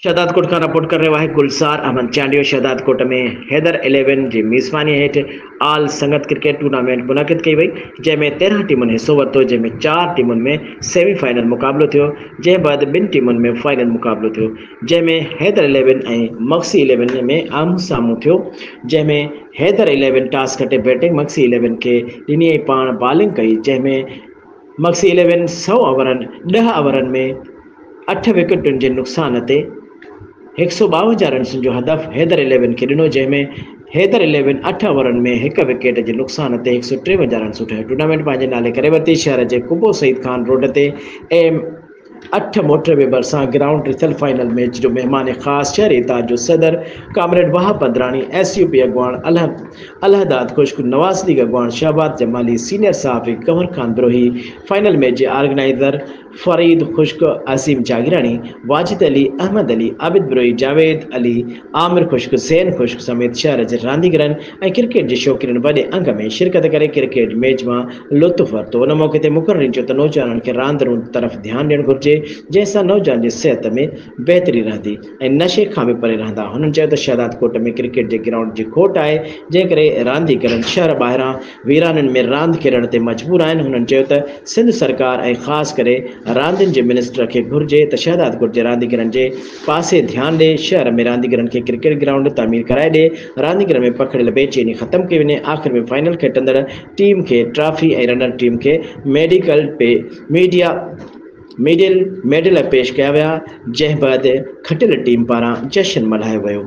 शहदादकोट खां रिपोर्ट कर रहियो आहे गुलज़ार अहमद चांडियो। शहदादकोट में हैदर 11 जी मेज़बानी हेठ आल संगत क्रिकेट टूर्नामेंट मुनक़िद कई वई, जंहिंमें 13 टीमुनि हिस्सो वरितो, जंहिंमें 4 टीमुनि में सेमीफाइनल मुक़ाबलो थियो, जंहिं बैदि 2 टीमुनि में फाइनल मुक़ाबलो थियो, जंहिंमें हैदर 11 ऐं मक्सी 11 में आम्हूं साम्हूं थियो, जंहिंमें हैदर 11 टॉस खटे बैटिंग मक्सी 11 खे ॾिनी ऐं पाण बॉलिंग कई, जंहिंमें मक्सी 11 10 ओवरनि में 8 विकेटुनि जे नुक़सान ते 152 रन्सुनि जो हदफ़ हैदर 11 खे ॾिनो, जंहिंमें हैदर 11 8 ओवरनि में 1 विकेट जे नुक़सान ते 153 रन ठाहिया। टूर्नामेंट पंहिंजे नाले करे वरिती। शहर जे कुबो सईद खान रोड ते M8 मोटर वे भरिसां ग्राउंड रिथल फाइनल मैच जो मेहमान ख़ास शहर इताद जो सदर कामरेड वहाब पंद्राणी, SUP अगवान अलहदाद खुश्क, नवाज लीग अगवान शहबाद जमाली, सीनियर सहाफ़ी कंवर खान द्रोही, फाइनल मैच जे ऑर्गेनाइज़र फरीद खुश्क, असीम जागीरानी, वाजिद अली, अहमद अली, आबिद ब्रोही, जावेद अली, आमिर खुश्क, ज़ैन खुश्क समेत शहर जे रांदीगरनि ऐं क्रिकेट जे शौक़ीननि वॾे अंग में शिरकत करे क्रिकेट मैच मां लुत्फ़ वरितो। उन मौक़े ते मुक़ररीन चयो त नौजवाननि खे रांदियुनि तरफ़ ध्यानु ॾियणु घुरिजे, जंहिंसां नौजवान जी सिहत में बहितरी रहंदी ऐं नशे खां बि परे रहंदा। हुननि चयो त शहदादकोट में क्रिकेट जे ग्राउंड जी खोट आहे, जंहिं करे रांदीगरनि शहर ॿाहिरां वीराननि में रांदि खेॾण ते मजबूर आहिनि। हुननि चयो त सिंध सरकार ऐं ख़ासि करे रांदियुनि जे मिनिस्टर खे घुरिजे त शहदादकोट जे रांदीगरनि जे पासे ध्यानु ॾे, शहर में रांदीगरनि खे क्रिकेट ग्राउंड तामीर कराए ॾे, रांदीगरनि में पखड़ियल बेचैनी ख़तमु कई वञे। आख़िर में फाइनल खटंदड़ टीम खे ट्रॉफी ऐं रनर टीम खे मेडल पेश कया विया, जंहिं बैदि खटियल टीम पारां जश्न मल्हायो वियो।